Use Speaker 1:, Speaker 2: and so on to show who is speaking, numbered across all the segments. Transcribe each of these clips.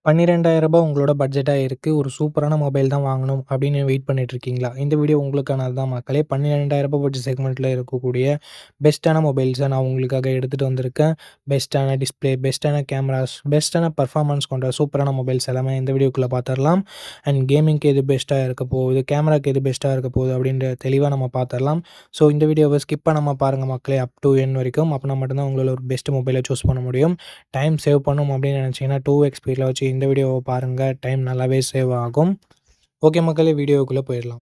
Speaker 1: ரூ. 12,000 உங்களோட பட்ஜெட்டா இருக்கு. ஒரு சூப்பரான மொபைல் தான் வாங்கணும் அப்படின்னு வெயிட் பண்ணிட்டு இருக்கீங்களா? இந்த வீடியோ உங்களுக்கானது தான் மக்களே. ரூ. 12,000 பட்ஜெட் செக்மெண்ட்ல இருக்கக்கூடிய பெஸ்ட்டான மொபைல்ஸ நான் உங்களுக்காக எடுத்துட்டு வந்திருக்கேன். பெஸ்ட்டான டிஸ்ப்ளே, பெஸ்ட்டான கேமராஸ், பெஸ்ட்டான பெர்ஃபார்மன்ஸ் கொண்ட சூப்பரான மொபைல்ஸ் எல்லாமே இந்த வீடியோக்குள்ள பார்த்துரலாம். அண்ட் கேமிங்க்கு எது பெஸ்ட்டா இருக்க போகுது, கேமராக்கு எது பெஸ்ட்டா இருக்க போகுது அப்படின்ற தெளிவா நம்ம பார்த்துரலாம். ஸோ இந்த வீடியோவை ஸ்கிப் பண்ணாம பாருங்க மக்களே, அப் டூ எண்ட் வரைக்கும். அப்பனா மட்டும் தான் உங்களால ஒரு பெஸ்ட் மொபைலை சூஸ் பண்ண முடியும். டைம் சேவ் பண்ணணும் அப்படின்னு நினச்சிங்கன்னா 2x ஸ்பீடில் வச்சு இந்த வீடியோவை பாருங்கள். டைம் நல்லாவே சேவ் ஆகும். ஓகே மக்களே, வீடியோக்குள்ளே போயிடலாம்.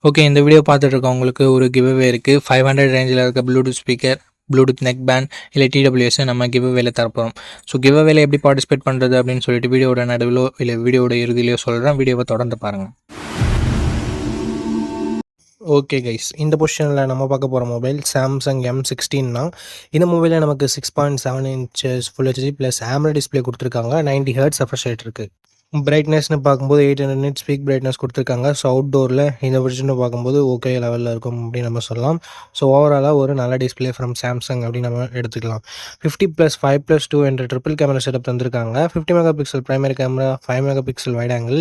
Speaker 1: ஓகே, இந்த வீடியோ பார்த்துட்டு இருக்கவங்களுக்கு ஒரு கிவ்அவே இருக்குது. 500 ரேஞ்சில் இருக்க Bluetooth speaker, Bluetooth neck band இல்லை டிடபிள்யூஎஸ் நம்ம கிவ்அவேல தரப்போம். ஸோ கிவ்அவேல எப்படி பார்ட்டிசிபேட் பண்ணுறது அப்படின்னு சொல்லிட்டு வீடியோட நடுவிலோ இல்லை வீடியோட இறுதியிலையோ சொல்கிறேன். வீடியோவை தொடர்ந்து பாருங்கள். ஓகே கைஸ், இந்த பொசிஷனில் நம்ம பார்க்க போகிற மொபைல் சாம்சங் M16 தான். இந்த மொபைலில் நமக்கு 6.7 inches full HD plus AMOLED display கொடுத்துருக்காங்க. 90 Hz ரெஃப்ரெஷ் ரேட் இருக்குது. பிரைட்னஸ்னு பார்க்கும்போது 800 nits பீக் பிரைட்னஸ் கொடுத்துருக்காங்க. ஸோ அவுட்டோரில் இந்த வெர்ஷனை பார்க்கும்போது ஓகே லெவலில் இருக்கும் அப்படின்னு நம்ம சொல்லலாம். ஸோ ஓவராலாக ஒரு நல்ல டிஸ்பிளே ஃப்ரம் சாம்சங் அப்படின்னு நம்ம எடுத்துக்கலாம். 50+5+2 என்ற ட்ரிபிள் கேமரா செட்டப் தந்திருக்காங்க. 50 MP primary camera, 5 MP wide angle,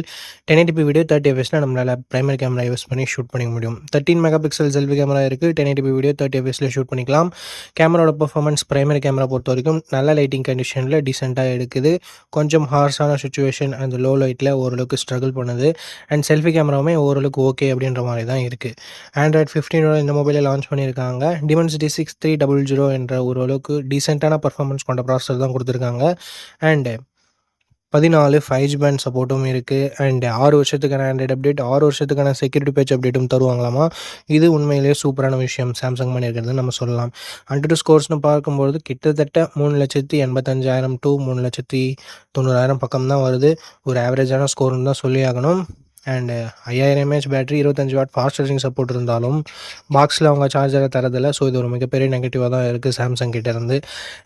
Speaker 1: 1080p video 30 fps நம்மளால் பிரைமரி கேமரா யூஸ் பண்ணி ஷூட் பண்ணிக்க முடியும். 13 MP செல்ஃபி கேமரா இருக்குது. 1080p வீடியோ 30 fps ஷூட் பண்ணிக்கலாம். கேமராவோட பர்ஃபார்மன்ஸ் பிரைமரி கேமரா பொறுத்த வரைக்கும் நல்ல லைட்டிங் கண்டிஷனில் டீசெண்டாக எடுக்குது. கொஞ்சம் ஹார்ஷான சுச்சுவேஷன் அந்த லோ லைட்டில் ஓரளவுக்கு ஸ்ட்ரகிள் பண்ணுது. அண்ட் செல்ஃபி கேமராவுமே ஓரளவுக்கு ஓகே அப்படின்ற மாதிரி தான் இருக்குது. Android 15 இந்த மொபைலை லான்ச் பண்ணியிருக்காங்க. Dimensity 6300 என்ற ஓரளவுக்கு டீசெண்டான பர்ஃபார்மன்ஸ் கொண்ட ப்ராசஸர் தான் கொடுத்துருக்காங்க. அண்டு 14 5G பேண்ட் சப்போர்ட்டும் இருக்குது. அண்ட் 6 வருஷத்துக்கான ஆண்ட்ராய்டு அப்டேட், 6 வருஷத்துக்கான செக்யூரிட்டி பேட்ச் அப்டேட்டும் தருவாங்களாமா. இது உண்மையிலேயே சூப்பரான விஷயம் சாம்சங் பண்ணியிருக்கிறது நம்ம சொல்லலாம். AnTuTu ஸ்கோர்ஸ்னு பார்க்கும்பொழுது கிட்டத்தட்ட 3,85,000 to 3,90,000 பக்கம் தான் வருது. ஒரு ஆவரேஜான ஸ்கோர்னு தான் சொல்லி ஆகணும். And 5000 mAh battery, 25 what fast charging support இருந்தாலும் பாக்ஸில் அவங்க சார்ஜரை தரதில்லை. ஸோ இது ஒரு மிகப்பெரிய நெகட்டிவாக தான் இருக்குது சாம்சங் கிட்டேருந்து.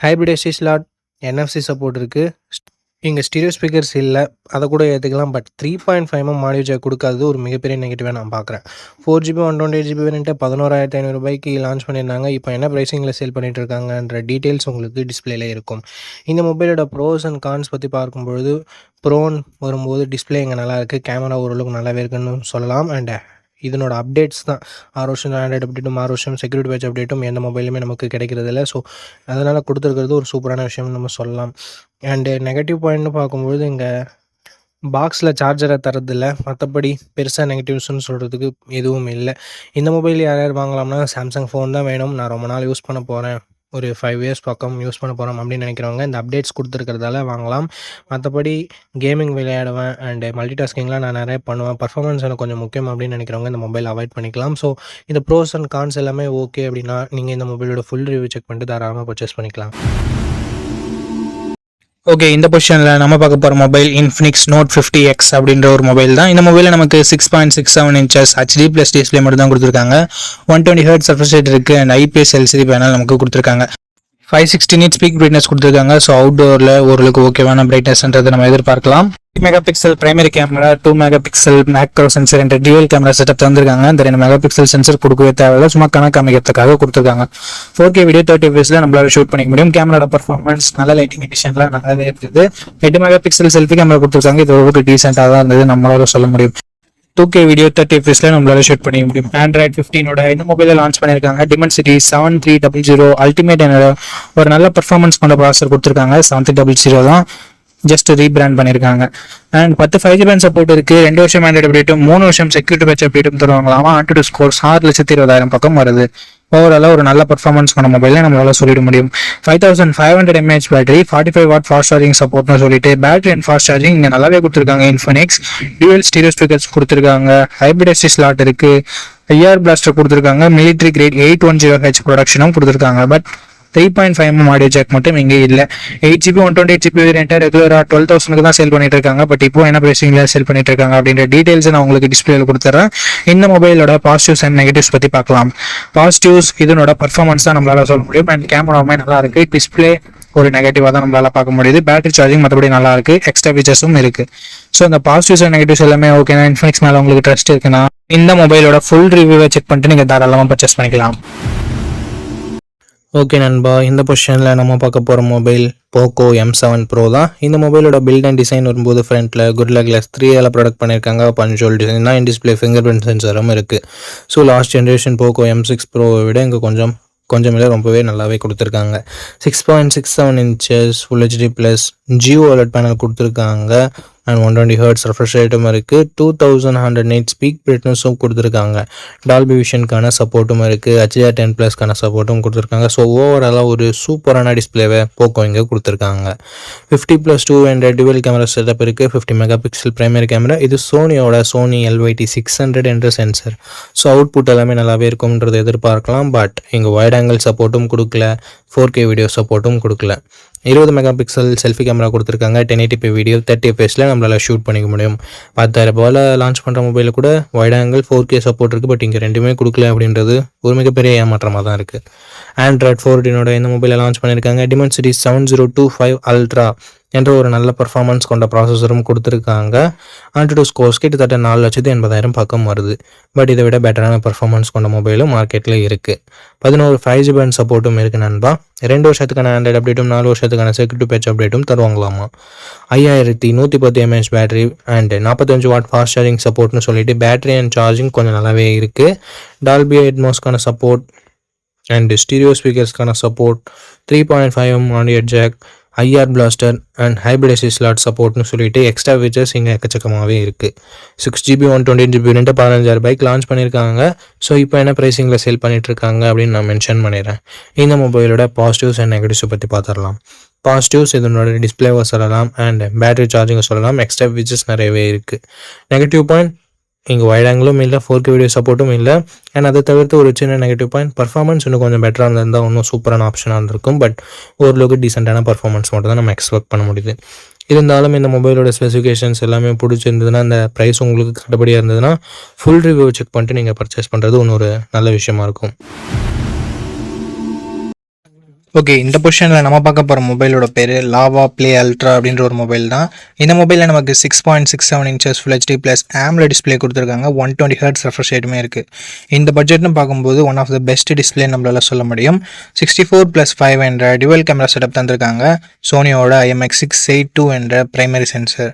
Speaker 1: Hybrid SD slot, NFC support இருக்குது. இங்கே ஸ்டீரியோ ஸ்பீக்கர்ஸ் இல்லை, அதை கூட ஏற்றுக்கலாம். பட் 3.5mm ஆடியோ ஜாக் கொடுக்காதது ஒரு மிகப்பெரிய நெகட்டிவாக நான் பார்க்குறேன். 4GB 128GB வேரியண்ட்டை 11,500 லான்ச் பண்ணியிருந்தாங்க. இப்போ என்ன ப்ரைஸிங்கில் சேல் பண்ணிகிட்டு இருக்காங்கன்ற டீட்டெயில்ஸ் உங்களுக்கு டிஸ்பிளேல இருக்கும். இந்த மொபைலோட ப்ரோஸ் அண்ட் கான்ஸ் பற்றி பார்க்கும்பொழுது ப்ரோன்னு வரும்போது டிஸ்பிளே இங்கே நல்லாயிருக்கு, கேமரா ஓரளவுக்கு நல்லாவே இருக்குன்னு சொல்லலாம். அண்ட் இதனோட அப்டேட்ஸ் தான் 6 வருஷம் ஆண்ட்ராய்டு அப்டேட்டும் 6 வருஷம் செக்யூரிட்டி பேட்ச் அப்டேட்டும் எந்த மொபைலுமே நமக்கு கிடைக்கிறதில்ல. ஸோ அதனால் கொடுத்துருக்கிறது ஒரு சூப்பரான விஷயம்னு நம்ம சொல்லலாம். அண்டு நெகட்டிவ் பாயிண்ட்னு பார்க்கும்பொழுது இங்கே பாக்ஸில் சார்ஜரை தரதில்லை. மற்றபடி பெருசாக நெகட்டிவ்ஸ்னு சொல்கிறதுக்கு எதுவும் இல்லை. இந்த மொபைல் யார் யார் வாங்கலாம்னா சாம்சங் ஃபோன் தான் வேணும், நான் ரொம்ப நாள் யூஸ் பண்ண போகிறேன், ஒரு 5 years பக்கம் யூஸ் பண்ண போகிறோம் அப்படின்னு நினைக்கிறவங்க இந்த அப்டேட்ஸ் கொடுத்துருக்கிறதால வாங்கலாம். மற்றபடி கேமிங் விளையாடுவேன் அண்டு மல்டி டாஸ்கிங்லாம் நான் நிறைய பண்ணுவேன், பர்ஃபார்மன்ஸ் எனக்கு கொஞ்சம் முக்கியம் அப்படின்னு நினைக்கிறவங்க இந்த மொபைல் அவாய்ட் பண்ணிக்கலாம். ஸோ இந்த ப்ரோஸ் அண்ட் கான்ஸ் எல்லாமே ஓகே அப்படின்னா நீங்கள் இந்த மொபைலோட ஃபுல் ரிவ்யூ செக் பண்ணிட்டு தாராளமாக பர்ச்சேஸ் பண்ணிக்கலாம். ஓகே, இந்த பொசிஷனில் நம்ம பார்க்க போகிற மொபைல் Infinix Note 50X அப்படின்ற ஒரு மொபைல் தான். இந்த மொபைலில் நமக்கு 6.67 inches HD + டிஸ்பிளே மட்டும் தான் கொடுத்துருக்காங்க. 120 Hz ரெஃப்ரெஷ் ரேட் இருக்குது. அண்ட் IPS LCD பேனல் நமக்கு கொடுத்துருக்காங்க. 560 nits பீக் பிரைட்னஸ் கொடுத்துருக்காங்க. ஸோ அவுட்டோரில் ஓரளவுக்கு ஓகேவான பிரைட்னஸ்ன்றதை நம்ம எதிர்பார்க்கலாம். 3 MP primary camera, 2 MP macro sensor என்ற டியூவல் கேமரா செட்டப் தந்திருக்காங்க. இந்த 2 MP சென்சர் கொடுக்கவே தேவையில்லை, சும்மா கணக்கு அமைக்கிறதுக்காக கொடுத்துருக்காங்க. 4K வீடியோ 30 fps நம்மளால ஷூட் பண்ணிக்க முடியும். கேமராட பர்ஃபார்மன்ஸ் நல்ல லைட்டிங் கண்டிஷன்லாம் நல்லாவே இருக்குது. 8 MP செல்ஃபி கேமரா கொடுத்துருக்காங்க. இது ஒரு டீசெண்டாக தான் இருந்தது நம்மளால சொல்ல முடியும். 2K வீடியோ 30 fps நம்மளால ஷூட் பண்ணிக்க முடியும். Android 15 இந்த மொபைலை லான்ச் பண்ணியிருக்காங்க. Dimensity 7300 அல்டிமேட் என்ற ஒரு நல்ல பர்ஃபார்மன்ஸ் கொண்ட ப்ராசஸர் கொடுத்துருக்காங்க. 7300 தான் ஜஸ்ட் ரீபிராண்ட் பண்ணியிருக்காங்க. அண்ட் 10 5G பேண்ட் சப்போர்ட் இருக்குது. 2 வருஷம் ஆண்ட்ராய்டு அப்டேட்டும் 3 வருஷம் செக்யூரிட்டி பேட்ச் அப்டேட்டும் தருவாங்களாமா. AnTuTu ஸ்கோர்ஸ் 6,20,000 பக்கம் வருது. ஓவராலாக ஒரு நல்ல பர்ஃபார்மன்ஸ் கொண்ட மொபைலில் நம்மளால சொல்லிட முடியும். 5500 mAh battery, 45 watt fast charging சப்போர்ட்னு சொல்லிட்டு பேட்டரி அண்ட் ஃபாஸ்ட் சார்ஜிங் இங்கே நல்லாவே கொடுத்துருக்காங்க. Infinix டியூவல் ஸ்டீரியோ ஸ்பீக்கர்ஸ் கொடுத்துருக்காங்க. ஹைப்ரிட் SD ஸ்லாட் இருக்குது. IR பிளாஸ்டர் கொடுத்துருக்காங்க. மிலிட்ரி கிரேட் 810H ப்ரொடக்ஷனும் கொடுத்துருக்காங்க. பட் 3.5mm ஆடியோ ஜாக் மட்டும் இங்கே இல்லை. 8GB 128GB வேரியண்ட்டை ரெகுலராக 12,000 தான் சேல் பண்ணிட்டு இருக்காங்க. பட் இப்போ என்ன ப்ரைஸிங்கில் சேல் பண்ணிட்டு இருக்காங்க அப்படின்ற டீட்டெயில்ஸ் நான் உங்களுக்கு டிஸ்பிளேல கொடுத்துறேன். இந்த மொபைலோட பாசிட்டிவ்ஸ் அண்ட் நெகட்டிவ்ஸ் பற்றி பார்க்கலாம். பாசிட்டிவ்ஸ் இதனோட பர்ஃபார்மன்ஸ் தான் நம்மளால சொல்ல முடியும். அண்ட் கேமராவுமே நல்லா இருக்கு. டிஸ்பிளே ஒரு நெகட்டிவாக தான் நம்மளால பார்க்க முடியுது. பேட்டரி சார்ஜிங் மற்றபடி நல்லா இருக்கு. எக்ஸ்ட்ரா ஃபீச்சர்ஸும் இருக்கு. ஸோ இந்த பாசிட்டிவ்ஸ் அண்ட் நெகட்டிவ்ஸ் எல்லாமே ஓகேனா Infinix மேலே உங்களுக்கு ட்ரஸ்ட் இருக்குன்னா இந்த மொபைலோட ஃபுல் ரிவ்யூவை செக் பண்ணிட்டு நீங்கள் தாராளமாக பர்ச்சேஸ் பண்ணிக்கலாம். ஓகே நண்பா, இந்த பொசிஷனில் நம்ம பார்க்க போகிற மொபைல் போக்கோ M7 Pro தான். இந்த மொபைலோட பில்ட் அண்ட் டிசைன் வரும்போது ஃப்ரண்ட்டில் குரில்லா கிளாஸ் 3 ப்ரொடக்ட் பண்ணியிருக்காங்க. பஞ்சுவல் டிசைன் தான், இன் டிஸ்பிளே ஃபிங்கர் பிரிண்ட் சென்சரும் இருக்குது. So last generation Poco M6 ப்ரோவை விட இங்கே கொஞ்சம் இல்லை ரொம்பவே நல்லாவே கொடுத்துருக்காங்க. 6.67 inches full HD plus Jio OLED panel கொடுத்துருக்காங்க. அண்ட் 120 ஹர்ட்ஸ் ரெஃப்ரெஷ் ரேட்டும் இருக்குது. 2100 நைட் ஸ்பீக் பிரைட்னஸும் கொடுத்துருக்காங்க. டால்பி விஷனுக்கான சப்போர்ட்டும் இருக்குது. HDR10+க்கான சப்போர்ட்டும் கொடுத்துருக்காங்க. ஸோ ஓவராலாக ஒரு சூப்பரான டிஸ்பிளேவை போக்கோ இங்கே கொடுத்துருக்காங்க. 50+2 என்ற டுவெல் கேமரா செட்டப் இருக்குது. 50 மெகா பிக்சல் பிரைமரி கேமரா. இது சோனி LYT 600 என்ற சென்சர். ஸோ அவுட்புட் எல்லாமே நல்லாவே இருக்கும்ன்றது எதிர்பார்க்கலாம். பட் இங்கே வைட் ஆங்கிள் சப்போர்ட்டும் கொடுக்கல, 4K வீடியோ சப்போர்ட்டும் கொடுக்கல. 20 மெகா பிக்சல் செல்ஃபி கேமரா கொடுத்துருக்காங்க. 1080p வீடியோ 30 fps நம்மளால் ஷூட் பண்ணிக்க முடியும். 10,000 ரூபாயில் லான்ச் பண்ணுற மொபைலில் கூட வைட் ஆங்கிள் 4K சப்போர்ட் இருக்குது. பட் இங்கே ரெண்டுமே கொடுக்கல அப்படின்றது ஒரு மிகப்பெரிய ஏமாற்றமாக தான் இருக்குது. ஆண்ட்ராய்ட் 14 இந்த மொபைலை லான்ச் பண்ணியிருக்காங்க. Dimensity 7025 Ultra என்ற ஒரு நல்ல பர்ஃபார்மன்ஸ் கொண்ட ப்ராசஸரும் கொடுத்துருக்காங்க. AnTuTu ஸ்கோர்ஸ் கிட்டத்தட்ட 4,80,000 பக்கம் வருது. பட் இதை விட பெட்டரான பர்ஃபார்மன்ஸ் கொண்ட மொபைலும் மார்க்கெட்டில் இருக்குது. 11 5G பேண்ட் சப்போர்ட்டும் இருக்குது நண்பா. 2 வருஷத்துக்கான ஆண்ட்ராய்டு அப்டேட்டும் 4 வருஷத்துக்கான செக்யூரிட்டி பேட்ச் அப்டேட்டும் தருவாங்களாமா. 5110 mAh battery and 45 watt fast charging சப்போர்ட்னு சொல்லிட்டு பேட்டரி அண்ட் சார்ஜிங் கொஞ்சம் நல்லாவே இருக்குது. டால்பி அட்மாஸ்க்கான சப்போர்ட் அண்ட் ஸ்டீரியோ ஸ்பீக்கர்ஸ்க்கான support, 3.5mm audio jack, IR blaster and hybrid SD slot சப்போர்ட்னு சொல்லிட்டு எக்ஸ்ட்ரா ஃபீச்சர்ஸ் இங்கே எக்கச்சக்கமாகவே இருக்குது. 6GB 128GB 15,000 ரூபாய்க்கு லான்ச் பண்ணியிருக்காங்க. ஸோ இப்போ என்ன ப்ரைஸிங்கில் சேல் பண்ணிகிட்ருக்காங்க அப்படின்னு நான் மென்ஷன் பண்ணிடுறேன். இந்த மொபைலோட பாசிட்டிவ்ஸ் அண்ட் நெகட்டிவ்ஸை பற்றி பார்த்துடலாம். பாசிட்டிவ்ஸ் இதனோட டிஸ்பிளேவை சொல்லலாம் அண்ட் பேட்டரி சார்ஜிங்கை சொல்லலாம். எக்ஸ்ட்ரா ஃபீச்சர்ஸ் நிறையவே இருக்குது. நெகட்டிவ் பாயிண்ட், இங்கே வைட் ஆங்கிளும் இல்லை, 4K வீடியோ சப்போர்ட்டும் இல்லை. அண்ட் அதை தவிர்த்து ஒரு சின்ன நெகட்டிவ் பாயிண்ட், பர்ஃபார்மன்ஸ் இன்னும் கொஞ்சம் பெட்டராக இருந்திருந்தால் இன்னும் சூப்பரான ஆப்ஷனாக இருந்திருக்கும். பட் ஓரளவுக்கு டீசெண்டான பர்ஃபார்மன்ஸ் மட்டும் தான் நம்ம எக்ஸ்பெக்ட் பண்ண முடியுது. இருந்தாலும் இந்த மொபைலோட ஸ்பெசிஃபிகேஷன்ஸ் எல்லாமே பிடிச்சிருந்ததுன்னா, அந்த ப்ரைஸ் உங்களுக்கு கட்டுப்படியாக இருந்ததுன்னா ஃபுல் ரிவ்யூ செக் பண்ணிட்டு நீங்கள் பர்ச்சேஸ் பண்ணுறது இன்னொரு நல்ல விஷயமா இருக்கும். ஓகே, இந்த பொசிஷனில் நம்ம பார்க்க போகிற மொபைலோட பேர் லாவா ப்ளே அல்ட்ரா அப்படின்ற ஒரு மொபைல் தான். இந்த மொபைலில் நமக்கு 6.67 inches full HD plus AMOLED display கொடுத்துருக்காங்க. 120 ஹர்ட்ஸ் ரெஃப்ரெஷ் ரேட்டுமே இருக்குது. இந்த பட்ஜெட்னு பார்க்கும்போது one of the best display நம்மளால சொல்ல முடியும். 64+5 என்ற டுவெல் கேமரா செட்டப் தந்திருக்காங்க. சோனியோட IMX682 என்ற பிரைமரி சென்சர்.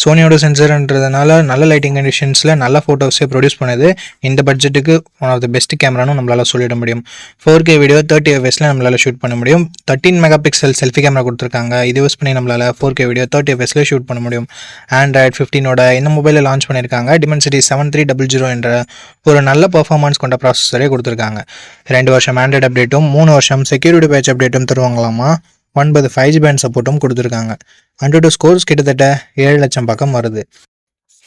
Speaker 1: சோனியோட சென்சர்ன்றதுனால நல்ல லைட்டிங் கண்டிஷன்ஸில் நல்ல ஃபோட்டோஸே ப்ரொடியூஸ் பண்ணுது. இந்த பட்ஜெட்டுக்கு ஒன் ஆஃப் த பெஸ்ட் கேமரானும் நம்மளால் சொல்லிட முடியும். 4K வீடியோ 30 fps நம்மளால் ஷூட் பண்ண முடியும். 13 மெகா பிக்சல் செல்ஃபி கேமரா கொடுத்துருக்காங்க. இது யூஸ் பண்ணி நம்மளால் 4K வீடியோ 30 fps ஷூட் பண்ண முடியும். ஆண்ட்ராய்ட் 15 இந்த மொபைலை லான்ச் பண்ணியிருக்காங்க. Dimensity 7300 என்ற ஒரு நல்ல பர்ஃபார்மன்ஸ் கொண்ட ப்ராசஸரே கொடுத்துருக்காங்க. 2 வருஷம் ஆண்ட்ராய்டு அப்டேட்டும் 3 வருஷம் செக்யூரிட்டி பேட்ச் அப்டேட்டும் தருவாங்களாமா. 9 5G பேண்ட் சப்போர்ட்டும் கொடுத்துருக்காங்க. AnTuTu ஸ்கோர்ஸ் கிட்டத்தட்ட 7 லட்சம் பக்கம் வருது.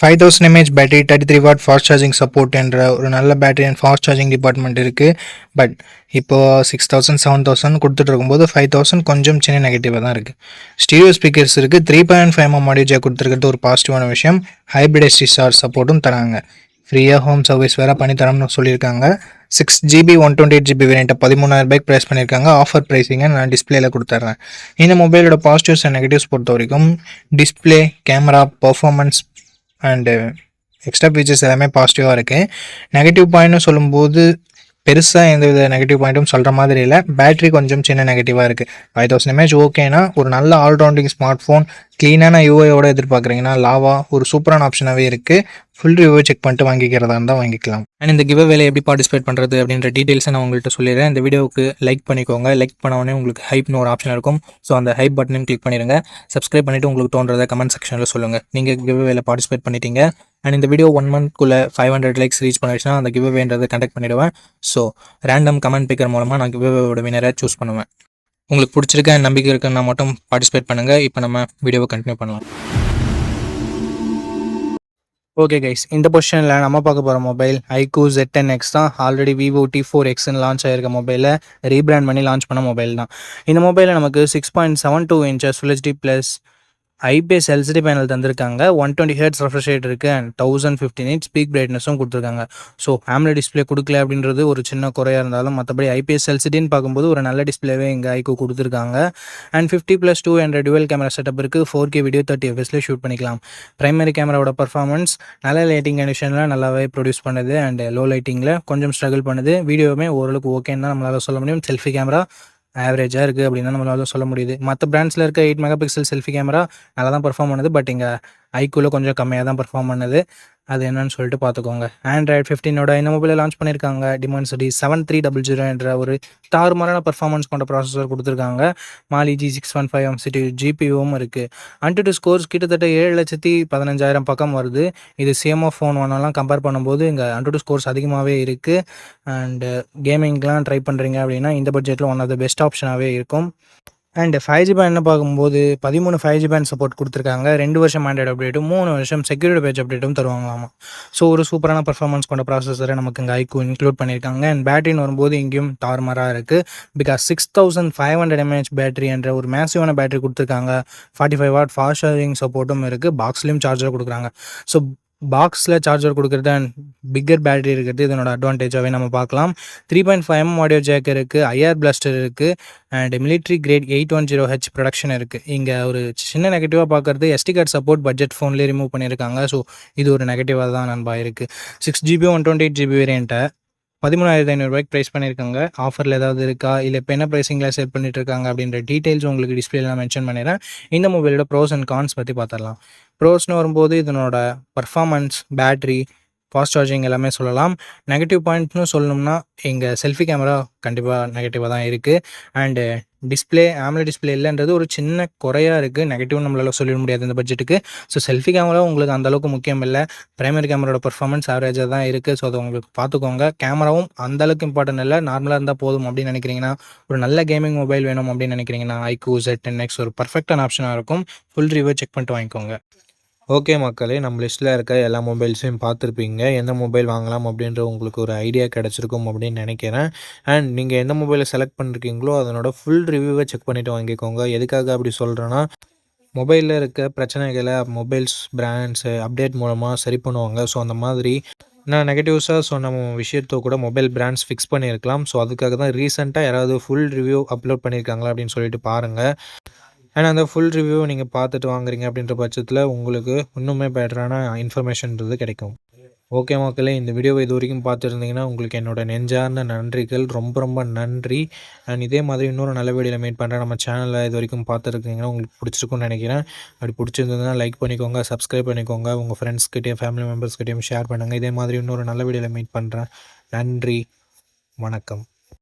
Speaker 1: 5000 mAh battery, 33 what fast charging support என்ற ஒரு நல்ல battery and fast charging department இருக்குது. பட் இப்போது 6000 7000 கொடுத்துட்டு இருக்கும்போது 5000 கொஞ்சம் சின்ன நெகட்டிவாக தான் இருக்குது. ஸ்டீரியோ ஸ்பீக்கர்ஸ் இருக்குது. 3.5mm ஆடியோ ஜாக் கொடுத்துருக்கிறது ஒரு பாசிட்டிவான விஷயம். ஹைப்ரிட் எஸ்டி ஸ்லாட் சப்போர்ட்டும் தராங்க. ஃப்ரீயாக ஹோம் சர்வீஸ் வேறு பண்ணித்தரோம்னு சொல்லியிருக்காங்க. 6GB 128GB வேரியண்ட்டை 13,000 ரூபாய்க்கு ப்ரைஸ் பண்ணியிருக்காங்க. ஆஃபர் ப்ரைஸிங்கை நான் டிஸ்பிளேல கொடுத்துட்றேன். இந்த மொபைலோட பாசிட்டிவ்ஸ் அண்ட் நெகட்டிவ்ஸ் பொறுத்த வரைக்கும் display, camera, performance and extra features எல்லாமே பாசிட்டிவாக இருக்குது. நெகட்டிவ் பாயிண்ட்னு சொல்லும்போது பெருசாக எந்தவித நெகட்டிவ் பாயிண்ட்டும் சொல்கிற மாதிரி இல்லை. பேட்டரி கொஞ்சம் சின்ன நெகட்டிவாக இருக்குது. 5000 mAh ஓகேனா ஒரு நல்ல ஆல்ரவுண்டிங் ஸ்மார்ட் ஃபோன், க்ளீனான யூஐயோட எதிர்பார்க்குறீங்கன்னா லாவா ஒரு சூப்பரான ஆப்ஷனாகவே இருக்குது. ஃபுல் ரிவ்யூ செக் பண்ணிட்டு வாங்கிக்கிறதா இருந்தால் வாங்கிக்கலாம். அண்ட் இந்த கிவ் அவேல எப்படி பார்ட்டிசிபேட் பண்ணுறது அப்படின்ற டீட்டெயில்ஸை நான் உங்கள்கிட்ட சொல்லிடுறேன். இந்த வீடியோவுக்கு லைக் பண்ணிக்கோங்க. லைக் பண்ண உடனே உங்களுக்கு ஹைப்னு ஒரு ஆப்ஷன் இருக்கும். ஸோ அந்த ஹைப் பட்டனையும் கிளிக் பண்ணிடுங்க. சப்ஸ்கிரைப் பண்ணிவிட்டு உங்களுக்கு தோன்றதை கமெண்ட் செக்ஷனில் சொல்லுங்கள். நீங்கள் கிவ் அவேல பார்ட்டிசிபேட் பண்ணிட்டீங்க. அண்ட் இந்த வீடியோ 1 monthக்குள்ளே 500 லைக்ஸ் ரீச் பண்ணிடுச்சுன்னா அந்த கிவ் அவேன்றதை கண்டக்ட் பண்ணிவிடுவேன். ஸோ ரேண்டம் கமெண்ட் பிக்கர் மூலமாக நான் கிவ் அவேவோட வினரை சூஸ் பண்ணுவேன். உங்களுக்கு பிடிச்சிருக்க நம்பிக்கை இருக்குன்னா மட்டும் பார்ட்டிசிபேட் பண்ணுங்கள். இப்போ நம்ம வீடியோவை கண்டினியூ பண்ணலாம். ஓகே கைஸ், இந்த பொசிஷனில் நம்ம பார்க்க போகிற மொபைல் iQOO Z10X தான். ஆல்ரெடி Vivo T4Xன்னு லான்ச் ஆகிருக்க மொபைலை ரீபிராண்ட் பண்ணி லான்ச் பண்ண மொபைல் தான். இந்த மொபைலில் நமக்கு 6.72 inches full HD plus IPS LCD panel தந்திருக்காங்க. 120 ஹெர்ட்ஸ் ரெஃப்ரெஷ் ரேட் இருக்குது அண்ட் 1050 nits ஸ்பீக் பிரைட்னஸும் கொடுத்துருக்காங்க. ஸோ AMOLED டிஸ்பிளே கொடுக்கல அப்படின்றது ஒரு சின்ன குறையாக இருந்தாலும் மற்றபடி IPS LCDன்னு பார்க்கும்போது ஒரு நல்ல டிஸ்பிளேவே இங்கே iQOO கொடுத்துருக்காங்க. அண்ட் 50+2 என்ற டுவெல் கேமரா செட்டப் இருக்குது. 4K வீடியோ 30 fps ஷூட் பண்ணிக்கலாம். பிரைமரி கேமராவோட பர்ஃபார்மன்ஸ் நல்ல லைட்டிங் கண்டிஷனில் நல்லாவே ப்ரொடியூஸ் பண்ணுது அண்ட் லோ லைட்டிங்கில் கொஞ்சம் ஸ்ட்ரகிள் பண்ணுது. வீடியோவுமே ஓரளவுக்கு ஓகேன்னு தான் நம்மளால் சொல்ல முடியும். செல்ஃபி கேமரா
Speaker 2: ஆவரேஜாக இருக்குது அப்படின்னு தான் நம்மளால சொல்ல முடியுது. மற்ற பிராண்ட்ஸில் இருக்க 8 மெகா பிக்சல் செல்ஃபி கேமரா நல்லா தான் பெர்ஃபார்ம் பண்ணுது. பட் இங்கே ஐக்யூவில் கொஞ்சம் கம்மியாக தான் பெர்ஃபார்ம் பண்ணுது. அது என்னன்னு சொல்லிட்டு பார்த்துக்கோங்க. ஆண்ட்ராய்டு 15ஓட இந்த மொபைலை லான்ச் பண்ணியிருக்காங்க. Dimensity 7300 என்ற ஒரு தாறுமாறான பெர்ஃபார்மன்ஸ் கொண்ட ப்ராசஸர் கொடுத்துருக்காங்க. Mali G615 MCT ஜிபியூவும் இருக்குது. AnTuTu ஸ்கோர்ஸ் கிட்டத்தட்ட 7,15,000 பக்கம் வருது. இது CMO ஃபோன் ஒன்னெல்லாம் கம்பேர் பண்ணும்போது இங்கே AnTuTu ஸ்கோர்ஸ் அதிகமாகவே இருக்குது. அண்டு கேமிங்லாம் ட்ரை பண்ணுறீங்க அப்படின்னா இந்த பட்ஜெட்டில் ஒன் ஆஃப் த பெஸ்ட் ஆப்ஷனாகவே இருக்கும். அண்ட் 5G பேண்ட் பார்க்கும்போது 13 5G பேண்ட் சப்போர்ட் கொடுத்துருக்காங்க. 2 வருஷம் ஆண்ட்ராய்டு அப்டேட்டும் 3 வருஷம் செக்யூரிட்டி பேட்ச் அப்டேட்டும் தருவாங்களாமா. ஸோ ஒரு சூப்பரான பர்ஃபார்மன்ஸ் கொண்ட ப்ராசஸரை நமக்கு இங்கே ஐக்யூ இன்க்ளூட் பண்ணியிருக்காங்க. அண்ட் பேட்டரின்னு வரும்போது இங்கேயும் தாறுமாறாக இருக்குது. பிகாஸ் 6500 mAh பேட்டரி என்ற ஒரு மேசிவான பேட்டரி கொடுத்துருக்காங்க. 45 வாட் ஃபாஸ்ட் சார்ஜிங் சப்போர்ட்டும் இருக்குது. பாக்ஸ்லேயும் சார்ஜர் கொடுக்குறாங்க. ஸோ பாக்ஸில் சார்ஜர் கொடுக்குறது அண்ட் பிக்கர் பேட்டரி இருக்கிறது இதனோட அட்வான்டேஜாகவே நம்ம பார்க்கலாம். 3.5mm ஆடியோ ஜேக் இருக்குது. ஐஆர் பிளாஸ்டர் இருக்குது. And military grade 810H production இருக்குது. இங்கே ஒரு சின்ன நெகட்டிவாக பார்க்குறது SD கார்டு சப்போர்ட் பட்ஜெட் ஃபோன்லேயே ரிமூவ் பண்ணியிருக்காங்க. ஸோ இது ஒரு நெகட்டிவாக தான் நண்பா இருக்குது. 6GB 128GB வேரியண்ட்டை 13,500 ப்ரைஸ் பண்ணியிருக்காங்க. ஆஃபரில் ஏதாவது இருக்கா, இல்லை இப்போ என்ன ப்ரைஸிங்கில் செல் பண்ணிட்டு இருக்காங்க அப்படின்ற டீட்டெயில்ஸ் உங்களுக்கு டிஸ்பிளேல நான் மென்ஷன் பண்ணிடுறேன். இந்த மொபைலோட ப்ரோஸ் அண்ட் கான்ஸ் பற்றி பார்த்துடலாம். ப்ரோஸ்னு வரும்போது இதனோட பர்ஃபார்மன்ஸ், பேட்ரி, ஃபாஸ்ட் சார்ஜிங் எல்லாமே சொல்லலாம். நெகட்டிவ் பாயிண்ட்னு சொல்லணும்னா எங்கள் செல்ஃபி கேமரா கண்டிப்பாக நெகட்டிவாக தான் இருக்குது. அண்டு டிஸ்பிளே AMOLED டிஸ்பிளே இல்லைன்றது ஒரு சின்ன குறையாக இருக்குது. நெகட்டிவ் நம்மளால் சொல்லிட முடியாது இந்த பட்ஜெட்டுக்கு. ஸோ செல்ஃபி கேமரா உங்களுக்கு அந்தளவுக்கு முக்கியம் இல்லை. பிரைமரி கேமராவோட பர்ஃபார்மன்ஸ் ஆவரேஜாக தான் இருக்குது. ஸோ அதை உங்களுக்கு பார்த்துக்கோங்க. கேமராவும் அந்தளவுக்கு இம்பார்ட்டன்ட் இல்லை, நார்மலாக இருந்தால் போதும் அப்படின்னு நினைக்கிறீங்கன்னா, ஒரு நல்ல கேமிங் மொபைல் வேணும் அப்படின்னு நினைக்கிறீங்கன்னா iQOO Z10X ஒரு பர்ஃபெக்டான ஆப்ஷனாக இருக்கும். ஃபுல் ரிவ்யூ செக் பண்ணிட்டு வாங்கிக்கோங்க.
Speaker 1: ஓகே மக்களே, நம்ம லிஸ்ட்டில் இருக்க எல்லா மொபைல்ஸையும் பார்த்துருப்பீங்க. எந்த மொபைல் வாங்கலாம் அப்படின்ற உங்களுக்கு ஒரு ஐடியா கிடச்சிருக்கும் அப்படின்னு நினைக்கிறேன். அண்ட் நீங்கள் எந்த மொபைலை செலக்ட் பண்ணிருக்கீங்களோ அதனோட ஃபுல் ரிவ்யூவை செக் பண்ணிவிட்டு வாங்கிக்கோங்க. எதுக்காக அப்படி சொல்கிறேன்னா, மொபைலில் இருக்க பிரச்சனைகளை மொபைல்ஸ் பிராண்ட்ஸு அப்டேட் மூலமாக சரி பண்ணுவாங்க. ஸோ அந்த மாதிரி நான் நெகட்டிவ்ஸாக சொன்ன விஷயத்தை கூட மொபைல் பிராண்ட்ஸ் ஃபிக்ஸ் பண்ணியிருக்கலாம். ஸோ அதுக்காக தான் ரீசெண்டாக யாராவது ஃபுல் ரிவ்யூ அப்லோட் பண்ணியிருக்காங்களா அப்படின்னு சொல்லிட்டு பாருங்கள். அண்ட் அந்த ஃபுல் ரிவ்யூ நீங்கள் பார்த்துட்டு வாங்குறீங்க அப்படின்ற பட்சத்தில் உங்களுக்கு இன்னுமே பெட்டரான இன்ஃபர்மேஷன்றது கிடைக்கும். ஓகே மக்களே, இந்த வீடியோவை இது வரைக்கும் பார்த்துருந்தீங்கன்னா உங்களுக்கு என்னோடய நெஞ்சார்ந்த நன்றிகள். ரொம்ப ரொம்ப நன்றி. அண்ட் இதே மாதிரி இன்னொரு நல்ல வீடியோவில் மீட் பண்ணுறேன். நம்ம சேனலில் இது வரைக்கும் பார்த்துருக்கீங்கன்னா உங்களுக்கு பிடிச்சிருக்குன்னு நினைக்கிறேன். அப்படி பிடிச்சிருந்ததுன்னா லைக் பண்ணிக்கோங்க, சப்ஸ்கிரைப் பண்ணிக்கோங்க, உங்கள் ஃப்ரெண்ட்ஸ்கிட்டையும் ஃபேமிலி மெம்பர்ஸ்கிட்டையும் ஷேர் பண்ணுங்கள். இதே மாதிரி இன்னொரு நல்ல வீடியோவில் மீட் பண்ணுறேன். நன்றி, வணக்கம்.